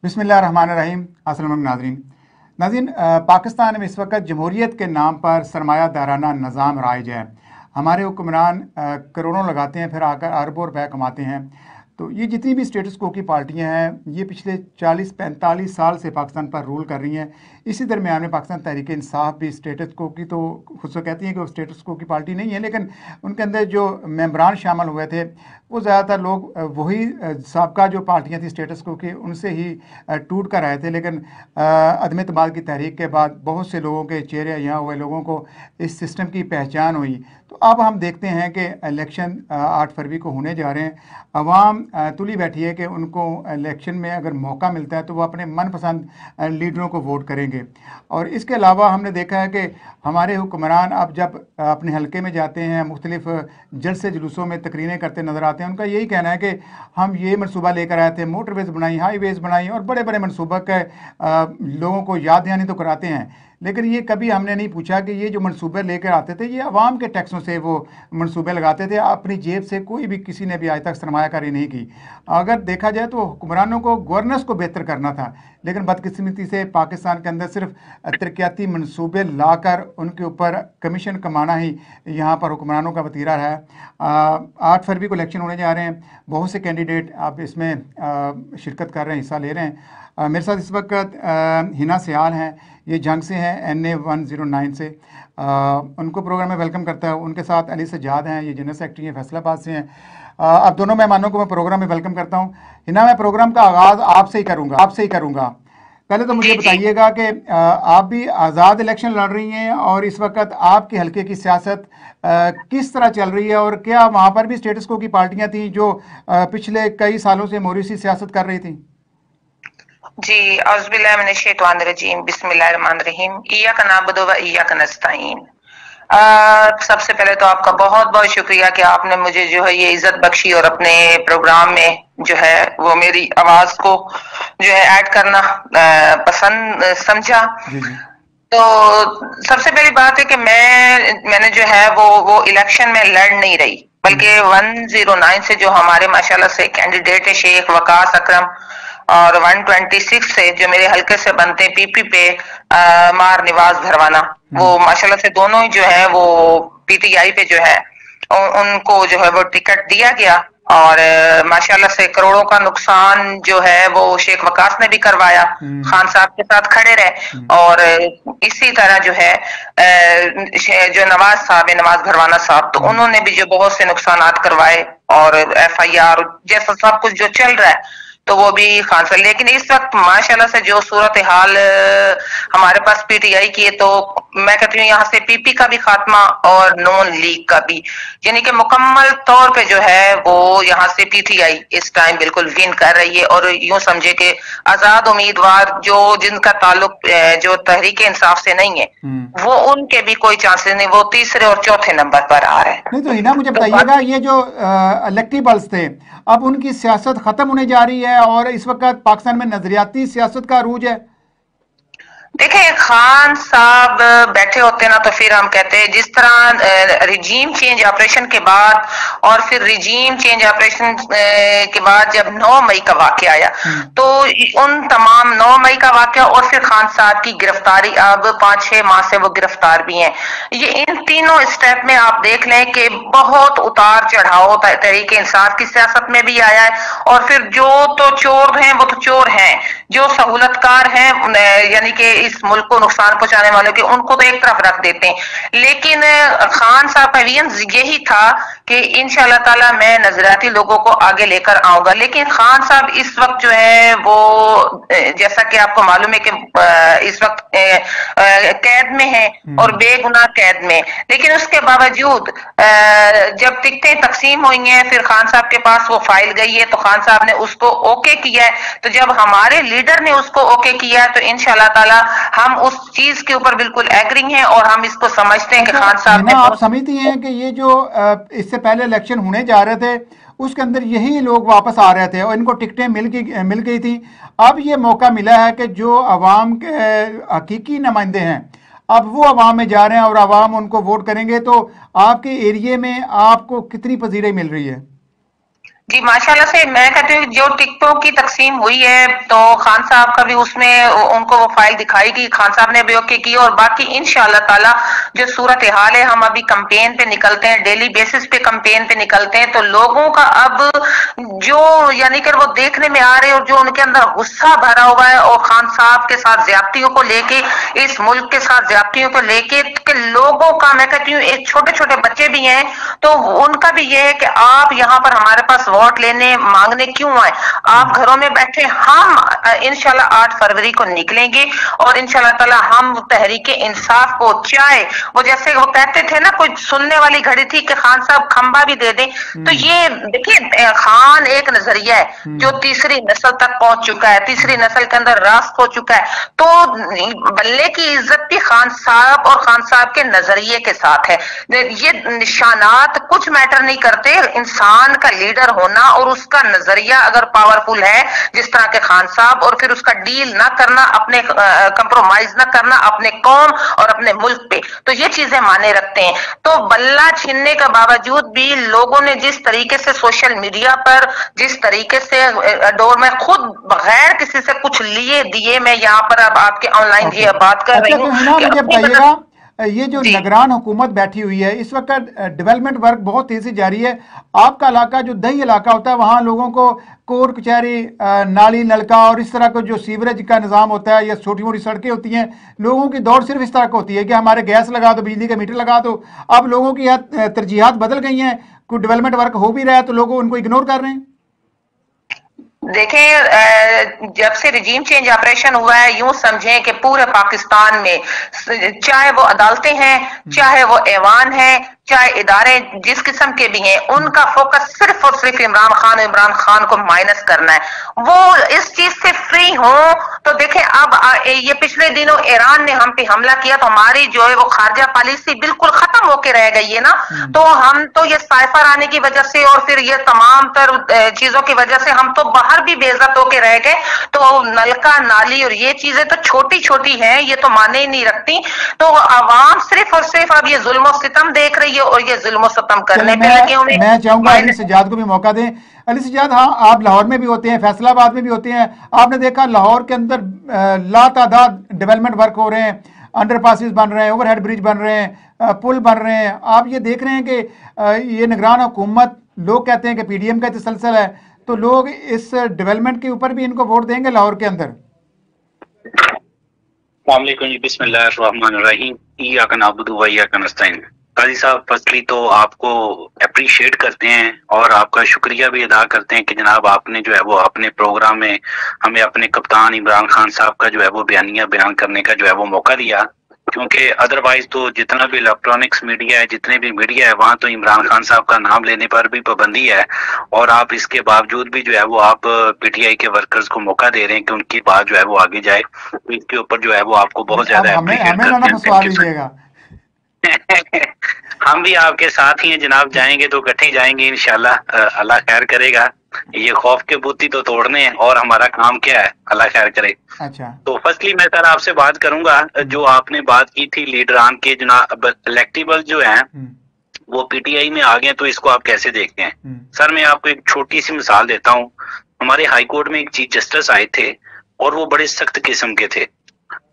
बिस्मिल्लाहिर्रहमानिर्रहीम। अस्सलाम वालेकुम नाज़रीन। पाकिस्तान में इस वक्त जमहूरियत के नाम पर सरमायादाराना निज़ाम राइज है। हमारे हुक्मरान करोड़ों लगाते हैं, फिर आकर अरबों रुपए कमाते हैं। तो ये जितनी भी स्टेटस को की पार्टियां हैं, ये पिछले 40-45 साल से पाकिस्तान पर रूल कर रही हैं। इसी दरमियान में पाकिस्तान तहरीक इंसाफ भी स्टेटस को की तो खुद से कहती हैं कि वो स्टेटस को की पार्टी नहीं है, लेकिन उनके अंदर जो मेंबरान शामिल हुए थे वो ज़्यादातर लोग वही साबका जो पार्टियां थी स्टेटस को की उनसे ही टूट कर आए थे। लेकिन अदम एतमाद की तहरीक के बाद बहुत से लोगों के चेहरे, यहाँ हुए लोगों को इस सिस्टम की पहचान हुई। तो अब हम देखते हैं कि इलेक्शन 8 फरवरी को होने जा रहे हैं। अवाम तुली बैठी है कि उनको इलेक्शन में अगर मौका मिलता है तो वो अपने मनपसंद लीडरों को वोट करेंगे। और इसके अलावा हमने देखा है कि हमारे हुक्मरान अब जब अपने हलके में जाते हैं, मुख्तलिफ जलसे जुलूसों में तकरीरें करते नज़र आते हैं। उनका यही कहना है कि हम ये मनसूबा लेकर आए थे, मोटरवेज़ बनाई, हाईवेज़ बनाई और बड़े बड़े मनसूबा के लोगों को याद दहानी तो कराते हैं। लेकिन ये कभी हमने नहीं पूछा कि ये जो मनसूबे लेकर आते थे ये अवाम के टैक्सों से वो मनसूबे लगाते थे, अपनी जेब से कोई भी किसी ने भी आज तक सरमायाकारी नहीं की। अगर देखा जाए तो हुक्मरानों को गवर्नेंस को बेहतर करना था, लेकिन बदकिस्मती से पाकिस्तान के अंदर सिर्फ तरक्याती मनसूबे लाकर उनके ऊपर कमीशन कमाना ही यहाँ पर हुक्मरानों का वतीरा है। 8 फरवरी को इलेक्शन होने जा रहे हैं। बहुत से कैंडिडेट अब इसमें शिरकत कर रहे हैं, हिस्सा ले रहे हैं। मेरे साथ इस वक्त हिना सियाल हैं, ये जंग से हैं, NA 109 से। उनको प्रोग्राम में वेलकम करता हूँ। उनके साथ अली सजाद हैं, ये जनरल सेक्रेटरी हैं, फैसलाबाद से हैं। अब दोनों मेहमानों को मैं प्रोग्राम में वेलकम करता हूँ। हिना, मैं प्रोग्राम का आगाज़ आपसे ही करूँगा। पहले तो मुझे बताइएगा कि आप भी आज़ाद इलेक्शन लड़ रही हैं और इस वक्त आपके हल्के की सियासत किस तरह चल रही है, और क्या वहाँ पर भी स्टेटस को की पार्टियाँ थीं जो पिछले कई सालों से मोरिसी सियासत कर रही थी? जी, औज़ुबिल्लाहिमिनश्शैतानिर्रजीम, बिस्मिल्लाहिर्रहमानिर्रहीम, इय्याका नअबुदु व इय्याका नस्तईन। सबसे पहले तो आपका बहुत बहुत शुक्रिया कि आपने मुझे जो है ये इज्जत बख्शी और अपने प्रोग्राम में जो है वो मेरी आवाज को जो है ऐड करना पसंद समझा। तो सबसे पहली बात है कि मैंने जो है वो इलेक्शन में लड़ नहीं रही, बल्कि 109 से जो हमारे माशाल्लाह से कैंडिडेट है शेख वकास अकरम, और 126 से जो मेरे हल्के से बनते हैं PP पे मार निवाज भरवाना, वो माशाल्लाह से दोनों ही जो है वो PTI पे जो है उनको जो है वो टिकट दिया गया। और माशाल्लाह से करोड़ों का नुकसान जो है वो शेख वकास ने भी करवाया, खान साहब के साथ खड़े रहे। और इसी तरह जो है जो नवाज भरवाना साहब, तो उन्होंने भी जो बहुत से नुकसान करवाए और FIR जैसा सब कुछ जो चल रहा है तो वो भी खान साहब। लेकिन इस वक्त माशाल्लाह से जो सूरत हाल हमारे पास PTI की है, तो मैं कहती हूँ यहाँ से PP का भी खात्मा और नॉन लीग का भी, यानी कि मुकम्मल तौर पे जो है वो यहाँ से PTI इस टाइम बिल्कुल विन कर रही है। और यूं समझे कि आजाद उम्मीदवार जो जिनका ताल्लुक जो तहरीक इंसाफ से नहीं है, वो उनके भी कोई चांसेस नहीं, वो तीसरे और चौथे नंबर पर आ रहे हैं। नहीं तो हिना, मुझे बताइएगा, ये जो इलेक्टेबल्स थे अब उनकी सियासत खत्म होने जा रही है और इस वक्त पाकिस्तान में नजरियाती सियासत का अरूज है। देखिए, खान साहब बैठे होते ना तो फिर हम कहते हैं जिस तरह रिजीम चेंज ऑपरेशन के बाद और फिर रिजीम चेंज ऑपरेशन के बाद जब 9 मई का वाकया आया, तो उन तमाम 9 मई का वाकया और फिर खान साहब की गिरफ्तारी, अब 5-6 माह से वो गिरफ्तार भी हैं। ये इन तीनों स्टेप में आप देख लें कि बहुत उतार चढ़ाव तहरीक इंसाफ की सियासत में भी आया है। और फिर जो तो चोर हैं वो तो चोर हैं, जो सहूलतकार हैं यानी कि इस मुल्क को नुकसान पहुंचाने वालों के, उनको तो एक तरफ रख देते हैं। लेकिन खान साहब का विजन यही था कि इंशाअल्लाह ताला मैं नजरियाती लोगों को आगे लेकर आऊंगा। लेकिन खान साहब इस वक्त जो है वो जैसा कि आपको मालूम है कि इस वक्त कैद में है और बेगुनाह कैद में। लेकिन उसके बावजूद जब टिकटें तकसीम हुई हैं, फिर खान साहब के पास वो फाइल गई है, तो खान साहब ने उसको ओके किया है। तो जब हमारे लीडर ने उसको ओके किया है तो इंशाअल्लाह ताला हम उस चीज के ऊपर बिल्कुल एग्री हैं और हम इसको समझते हैं कि खान साहब ने। आप समझती हैं कि ये जो इससे पहले इलेक्शन होने जा रहे थे उसके अंदर यही लोग वापस आ रहे थे और इनको टिकटें मिल गई थी। अब ये मौका मिला है कि जो अवाम के हकीकी नुमाइंदे हैं अब वो अवाम में जा रहे हैं और अवाम उनको वोट करेंगे, तो आपके एरिए में आपको कितनी पजीराई मिल रही है? जी माशाल्लाह से मैं कहती हूँ जो टिकटों की तकसीम हुई है तो खान साहब का भी उसमें उनको वो फाइल दिखाई कि खान साहब ने भी ओके की, और बाकी इंशाअल्लाह ताला जो सूरत हाल है, हम अभी कैंपेन पे निकलते हैं, डेली बेसिस पे कैंपेन पे निकलते हैं, तो लोगों का अब जो यानी कि वो देखने में आ रहे और जो उनके अंदर गुस्सा भरा हुआ है और खान साहब के साथ ज्यादतियों को लेके, इस मुल्क के साथ ज्यादतियों को लेके के लोगों का, मैं कहती हूँ एक छोटे छोटे बच्चे भी हैं तो उनका भी ये है कि आप यहाँ पर हमारे पास वोट लेने मांगने क्यों आए, आप घरों में बैठे। हम इंशाल्लाह 8 फरवरी को निकलेंगे और इंशाल्लाह ताला हम तहरीके इंसाफ को, चाहे वो जैसे वो कहते थे ना, कोई सुनने वाली घड़ी थी कि खान साहब खंबा भी दे दें, तो ये देखिए खान एक नजरिया है जो तीसरी नस्ल तक पहुंच चुका है, तीसरी नस्ल के अंदर रास हो चुका है, तो बल्ले की इज्जत भी खान साहब और खान साहब के नजरिए के साथ है। ये निशानात कुछ मैटर नहीं करते, इंसान का लीडर होना और उसका नजरिया अगर पावरफुल है जिस तरह के खान साहब, और फिर उसका डील ना करना, अपने कंप्रोमाइज ना करना अपने कौम और अपने मुल्क पे, तो ये चीजें माने रखते हैं। तो बल्ला छीनने के बावजूद भी लोगों ने जिस तरीके से सोशल मीडिया पर, जिस तरीके से डोर में खुद बगैर किसी से कुछ लिए दिए, मैं यहाँ पर अब आपके ऑनलाइन ये बात कर रही हूँ। तो मुझे बताइएगा, ये जो निगरान हुकूमत बैठी हुई है इस वक्त, डेवलपमेंट वर्क बहुत तेजी जारी है। आपका इलाका जो दही इलाका होता है वहाँ लोगों को कोर्ट कचहरी, नाली नलका और इस तरह का जो सीवरेज का निज़ाम होता है या छोटी मोटी सड़कें होती हैं, लोगों की दौड़ सिर्फ इस तरह की होती है कि हमारे गैस लगा दो, बिजली का मीटर लगा दो। अब लोगों की तरजीहात बदल गई हैं, कोई डेवलपमेंट वर्क हो भी रहा है तो लोग उनको इग्नोर कर रहे हैं। देखें, जब से रिजीम चेंज ऑपरेशन हुआ है, यूं समझें कि पूरे पाकिस्तान में चाहे वो अदालतें हैं, चाहे वो ऐवान है, चाहे इदारे जिस किस्म के भी हैं, उनका फोकस सिर्फ और सिर्फ इमरान खान को माइनस करना है। वो इस चीज से फ्री हो तो देखें, अब ये पिछले दिनों ईरान ने हम पे हमला किया तो हमारी जो है वो खारजा पॉलिसी बिल्कुल खत्म होके रह गई है ना। तो हम तो ये साइफर आने की वजह से और फिर ये तमाम तर चीजों की वजह से हम तो बाहर भी बेइज्जत होके रह गए। तो नलका, नाली और ये चीजें तो छोटी छोटी हैं, ये तो माने ही नहीं रखती। तो आवाम सिर्फ और सिर्फ अब ये जुल्म सितम देख रही है और ये जुल्म सितम करने पे लगे हुए। मैं चाहूंगा अली सज्जाद को भी मौका दें। अली सज्जाद, हाँ, आप लाहौर में भी होते हैं, फैसलाबाद में भी होते हैं, आपने देखा लाहौर के अंदर लातादाद डेवलपमेंट वर्क हो रहे हैं, अंडरपासेस बन रहे हैं, ओवरहेड ब्रिज बन रहे हैं, पुल बन रहे हैं। आप ये देख रहे हैं कि ये निगरान हुकूमत, लोग कहते हैं कि पीडीएम का तसलसल है, तो लोग इस डेवलपमेंट के ऊपर भी इनको वोट देंगे लाहौर के अंदर। बिस्मिल्लाहिर्रहमानिर्रहीम, इय्याका नअबुदु व इय्याका नस्तईन। काजी साहब, फर्स्टली तो आपको अप्रिशिएट करते हैं और आपका शुक्रिया भी अदा करते हैं कि जनाब आपने जो है वो अपने प्रोग्राम में हमें अपने कप्तान इमरान खान साहब का जो है वो बयानिया बयान करने का जो है वो मौका दिया, क्योंकि अदरवाइज तो जितना भी इलेक्ट्रॉनिक्स मीडिया है, जितने भी मीडिया है, वहाँ तो इमरान खान साहब का नाम लेने पर भी पाबंदी है, और आप इसके बावजूद भी जो है वो आप पीटीआई के वर्कर्स को मौका दे रहे हैं कि उनकी बात जो है वो आगे जाए। तो इसके ऊपर जो है वो आपको बहुत ज्यादा अप्रिशिएट करते हैं। हम भी आपके साथ ही हैं जनाब, जाएंगे तो इकट्ठे जाएंगे इंशाल्लाह, अल्लाह खैर करेगा। ये खौफ के बुत्ती तो तोड़ने हैं और हमारा काम क्या है, अल्लाह खैर करे। अच्छा, तो फर्स्टली मैं सर आपसे बात करूंगा, जो आपने बात की थी लीडरान के जनाब इलेक्टेबल जो हैं वो पीटीआई में आ गए, तो इसको आप कैसे देखते हैं? सर मैं आपको एक छोटी सी मिसाल देता हूँ। हमारे हाई कोर्ट में एक चीफ जस्टिस आए थे और वो बड़े सख्त किस्म के थे,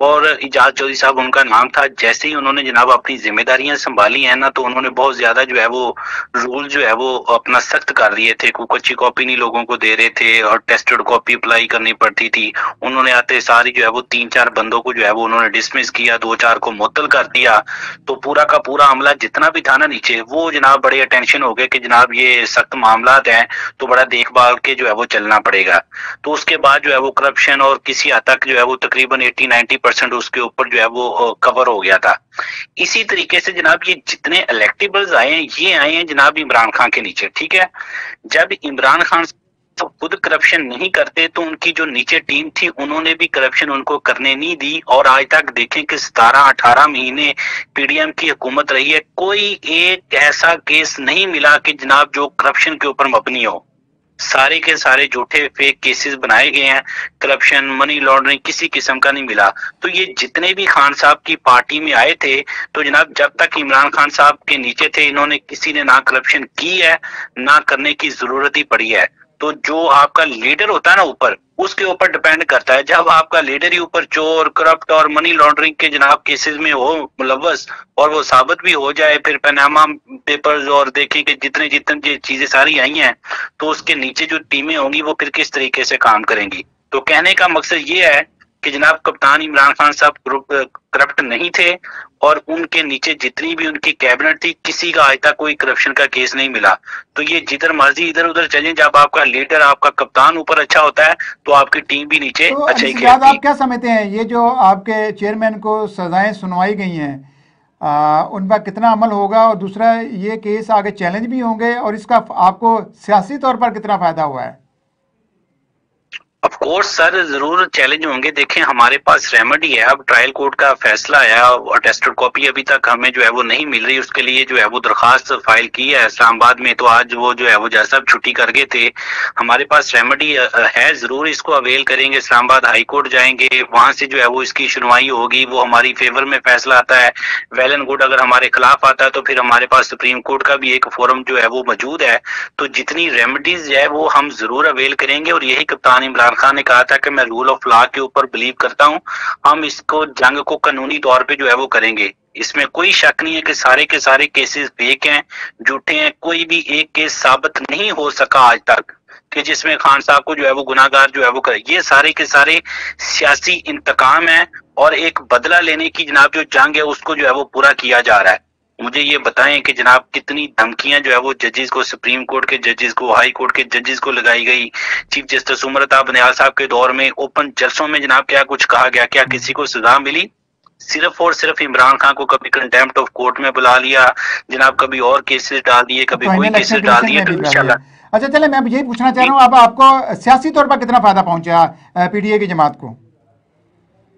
और इजाज चौधरी साहब उनका नाम था। जैसे ही उन्होंने जनाब अपनी जिम्मेदारियां संभाली है ना, तो उन्होंने बहुत ज्यादा जो है वो रूल जो है वो अपना सख्त कर दिए थे। कोई कच्ची कॉपी नहीं लोगों को दे रहे थे और टेस्टेड कॉपी अप्लाई करनी पड़ती थी। उन्होंने आते सारी जो है वो 3-4 बंदों को जो है वो उन्होंने डिसमिस किया, 2-4 को मुअत्तल कर दिया। तो पूरा का पूरा अमला जितना भी था ना नीचे, वो जनाब बड़े अटेंशन हो गए कि जनाब ये सख्त मामला हैं, तो बड़ा देखभाल के जो है वो चलना पड़ेगा। तो उसके बाद जो है वो करप्शन और किसी हद तक जो है वो तकरीबन 80-90% उसके ऊपर जो है वो कवर हो गया था। इसी तरीके से जनाब ये जितने इलेक्टेबल्स आए हैं, ये आए हैं जनाब इमरान खान के नीचे, ठीक है। जब इमरान खान तो खुद करप्शन नहीं करते तो उनकी जो नीचे टीम थी उन्होंने भी करप्शन उनको करने नहीं दी, और आज तक देखें कि 17-18 महीने पीडीएम की हुकूमत रही है, कोई एक ऐसा केस नहीं मिला कि जनाब जो करप्शन के ऊपर मबनी हो। सारे के सारे झूठे फेक केसेस बनाए गए हैं, करप्शन, मनी लॉन्ड्रिंग किसी किस्म का नहीं मिला। तो ये जितने भी खान साहब की पार्टी में आए थे, तो जनाब जब तक इमरान खान साहब के नीचे थे, इन्होंने किसी ने ना करप्शन की है, ना करने की जरूरत ही पड़ी है। तो जो आपका लीडर होता है ना ऊपर, उसके ऊपर डिपेंड करता है। जब आपका लीडर ही ऊपर चोर, करप्ट और मनी लॉन्ड्रिंग के जनाब केसेस में हो मुलव्वस, और वो साबित भी हो जाए, फिर पनामा पेपर्स और देखें कि जितने जितने चीजें सारी आई हैं, तो उसके नीचे जो टीमें होंगी वो फिर किस तरीके से काम करेंगी। तो कहने का मकसद ये है कि जनाब कप्तान इमरान खान साहब करप्ट नहीं थे, और उनके नीचे जितनी भी उनकी कैबिनेट थी, किसी का आज तक कोई करप्शन का केस नहीं मिला। तो ये जिधर मर्जी इधर उधर चलें, जब आपका लीडर, आपका कप्तान ऊपर अच्छा होता है, तो आपकी टीम भी नीचे तो अच्छा ही आप खेलती है। क्या समझते हैं, ये जो आपके चेयरमैन को सजाएं सुनवाई गई हैं, उन पर कितना अमल होगा, और दूसरा ये केस आगे चैलेंज भी होंगे, और इसका आपको सियासी तौर पर कितना फायदा हुआ है? ऑफ कोर्स सर, जरूर चैलेंज होंगे। देखें, हमारे पास रेमेडी है। अब ट्रायल कोर्ट का फैसला आया, अटेस्टेड कॉपी अभी तक हमें जो है वो नहीं मिल रही। उसके लिए जो है वो दरखास्त फाइल की है इस्लामाबाद में, तो आज वो जो है वो जज साहब छुट्टी कर गए थे। हमारे पास रेमेडी है, जरूर इसको अवेल करेंगे। इस्लामाबाद हाई कोर्ट जाएंगे, वहां से जो है वो इसकी सुनवाई होगी, वो हमारी फेवर में फैसला आता है, वेल एंड गुड। अगर हमारे खिलाफ आता है तो फिर हमारे पास सुप्रीम कोर्ट का भी एक फोरम जो है वो मौजूद है। तो जितनी रेमेडीज है वो हम जरूर अवेल करेंगे, और यही कप्तान इमरान खान ने कहा था कि मैं रूल ऑफ लॉ के ऊपर बिलीव करता हूं। हम इसको जंग को कानूनी तौर पे जो है वो करेंगे। इसमें कोई शक नहीं है कि सारे के सारे केसेस फेक हैं, झूठे हैं। कोई भी एक केस साबित नहीं हो सका आज तक कि जिसमें खान साहब को जो है वो गुनाहगार जो है वो करे। ये सारे के सारे सियासी इंतकाम है, और एक बदला लेने की जनाब जो जंग है उसको जो है वो पूरा किया जा रहा है। मुझे ये बताएं कि जनाब कितनी धमकियां जो है वो जजेस को, सुप्रीम कोर्ट के जजेस को, हाई कोर्ट के जजेस को लगाई गई। चीफ जस्टिस उमर अता बनियाल साहब के दौर में ओपन जलसों में जनाब क्या कुछ कहा गया, क्या किसी को सजा मिली? सिर्फ और सिर्फ इमरान खान को कभी कंटेम्प्ट ऑफ कोर्ट में बुला लिया जनाब, कभी और केसेस डाल दिए, कभी कोई केसेस डाल दिए। तो इंशाल्लाह। अच्छा चले, मैं यही पूछना चाह रहा हूँ, अब आपको सियासी तौर पर कितना फायदा पहुंचा पीटीआई की जमात को?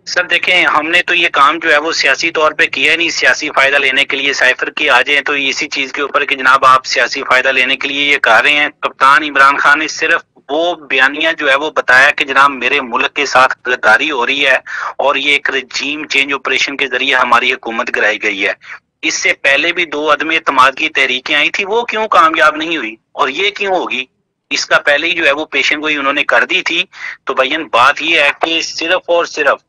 सर देखें, हमने तो ये काम जो है वो सियासी तौर पे किया नहीं। सियासी फायदा लेने के लिए साइफर की आ जाए तो इसी चीज के ऊपर कि जनाब आप सियासी फायदा लेने के लिए ये कह रहे हैं। कप्तान इमरान खान ने सिर्फ वो बयानिया जो है वो बताया कि जनाब मेरे मुल्क के साथ गद्दारी हो रही है, और ये एक रजीम चेंज ऑपरेशन के जरिए हमारी हुकूमत गिराई गई है। इससे पहले भी 2 अदम एतमाद की तहरीकें आई थी, वो क्यों कामयाब नहीं हुई, और ये क्यों होगी? इसका पहले ही जो है वो पेशन गोई उन्होंने कर दी थी। तो भैया बात ये है कि सिर्फ और सिर्फ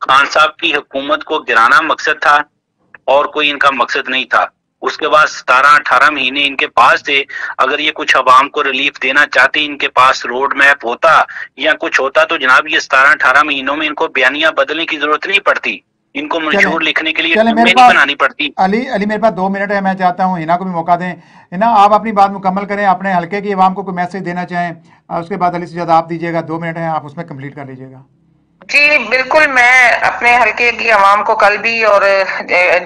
खान साहब की हुकूमत को गिराना मकसद था, और कोई इनका मकसद नहीं था। उसके बाद 17-18 महीने इनके पास थे। अगर ये कुछ अवाम को रिलीफ देना चाहते, इनके पास रोड मैप होता या कुछ होता, तो जनाब ये 17-18 महीनों में इनको बयानियां बदलने की जरूरत नहीं पड़ती, इनको मंशूर लिखने के लिए नहीं बनानी पड़ती। अली मेरे पास 2 मिनट है, मैं चाहता हूँ हिना को भी मौका दें। हिना, आप अपनी बात मुकम्मल करें, अपने हल्के की आवाम को कोई मैसेज देना चाहें, उसके बाद अली से ज्यादा आप दीजिएगा। 2 मिनट है, आप उसमें कंप्लीट कर लीजिएगा। जी बिल्कुल, मैं अपने हल्के की आवाम को कल भी, और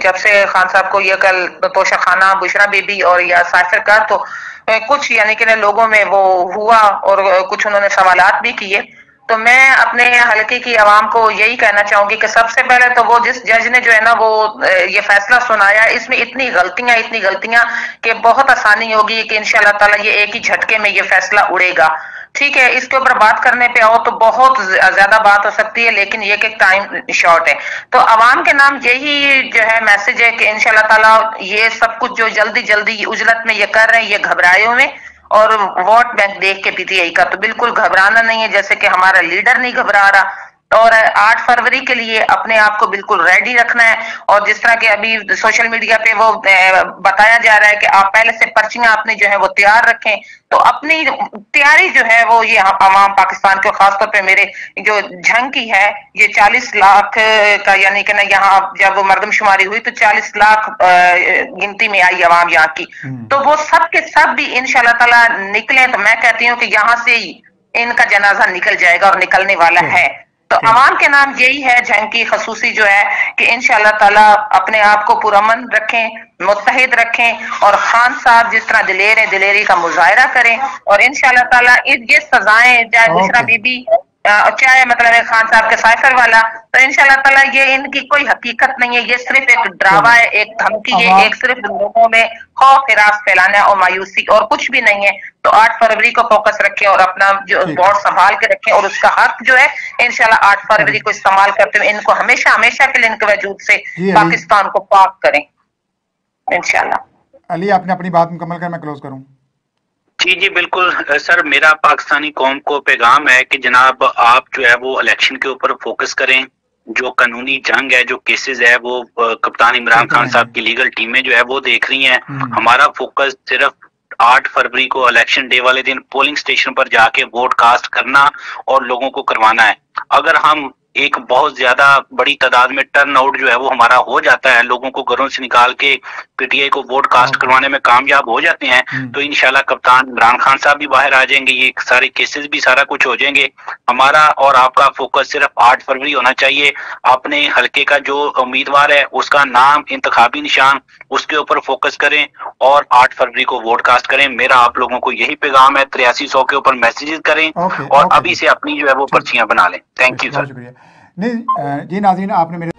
जब से खान साहब को ये कल तोशा खाना, बुशरा बेबी और या साफिर का, तो कुछ यानी कि लोगों में वो हुआ, और कुछ उन्होंने सवालात भी किए। तो मैं अपने हल्के की आवाम को यही कहना चाहूंगी कि सबसे पहले तो वो जिस जज ने जो है ना वो ये फैसला सुनाया, इसमें इतनी गलतियां कि बहुत आसानी होगी कि इंशाल्लाह ताला ये एक ही झटके में ये फैसला उड़ेगा। ठीक है, इसके ऊपर बात करने पे आओ तो बहुत ज्यादा बात हो सकती है, लेकिन ये कि टाइम शॉर्ट है। तो आवाम के नाम यही जो है मैसेज है कि इंशाल्लाह ताला ये सब कुछ जो जल्दी उजलत में ये कर रहे हैं, ये घबराए हुए, और वोट बैंक देख के पीटीआई का तो बिल्कुल घबराना नहीं है, जैसे कि हमारा लीडर नहीं घबरा रहा। और 8 फरवरी के लिए अपने आप को बिल्कुल रेडी रखना है। और जिस तरह के अभी सोशल मीडिया पे वो बताया जा रहा है कि आप पहले से पर्चियां अपनी जो है वो तैयार रखें, तो अपनी तैयारी जो है वो ये आवाम पाकिस्तान के, खासतौर पे मेरे जो जंग की है, ये 40 लाख का, यानी कि ना यहाँ जब मरदमशुमारी हुई तो 40 लाख गिनती में आई आवाम यहाँ की, तो वो सब के सब भी इंशाल्लाह ताला निकले। तो मैं कहती हूँ कि यहाँ से ही इनका जनाजा निकल जाएगा, और निकलने वाला है। तो अवाम के नाम यही है जंग की खसूसी जो है कि इंशाल्लाह ताला अपने आप को पुरअमन रखें, मुत्तहिद रखें, और खान साहब जिस तरह दिलेरी का मुजाहरा करें, और इंशाल्लाह ताला ये सजाएं, चाहे बुशरा बीबी चाहे मतलब खान साहब के साइफर वाला, तो इंशाल्लाह ताला ये इनकी कोई हकीकत नहीं है, ये सिर्फ एक ड्रामा है, एक धमकी है, एक सिर्फ लोगों में खौफ हिरास फैलाना और मायूसी, और कुछ भी नहीं है। तो 8 फरवरी को फोकस रखें और अपना जो बोर्ड संभाल के रखें, और उसका हक जो है इंशाल्लाह 8 फरवरी को इस्तेमाल करते हुए इनको हमेशा हमेशा के लिए इनके वजूद से पाकिस्तान को पाक करें इंशाल्लाह। अली, आपने अपनी बात मुकम्मल कर, मैं क्लोज करूं। जी जी बिल्कुल सर, मेरा पाकिस्तानी कौम को पैगाम है कि जनाब आप जो है वो इलेक्शन के ऊपर फोकस करें। जो कानूनी जंग है, जो केसेस है, वो कप्तान इमरान खान साहब की लीगल टीमें जो है वो देख रही हैं। हमारा फोकस सिर्फ 8 फरवरी को इलेक्शन डे वाले दिन पोलिंग स्टेशन पर जाके वोट कास्ट करना और लोगों को करवाना है। अगर हम एक बहुत ज्यादा बड़ी तादाद में टर्न आउट जो है वो हमारा हो जाता है, लोगों को घरों से निकाल के पीटीआई को वोट कास्ट करवाने में कामयाब हो जाते हैं, तो इंशाल्लाह कप्तान इमरान खान साहब भी बाहर आ जाएंगे, ये सारे केसेस भी सारा कुछ हो जाएंगे। हमारा और आपका फोकस सिर्फ 8 फरवरी होना चाहिए। अपने हल्के का जो उम्मीदवार है उसका नाम, इंतखाबी निशान, उसके ऊपर फोकस करें और 8 फरवरी को वोट कास्ट करें। मेरा आप लोगों को यही पैगाम है। 8300 के ऊपर मैसेजेस करें और अभी से अपनी जो है वो पर्चियां बना लें। Thank you sir. नहीं जी नाज़रीन, आपने मेरे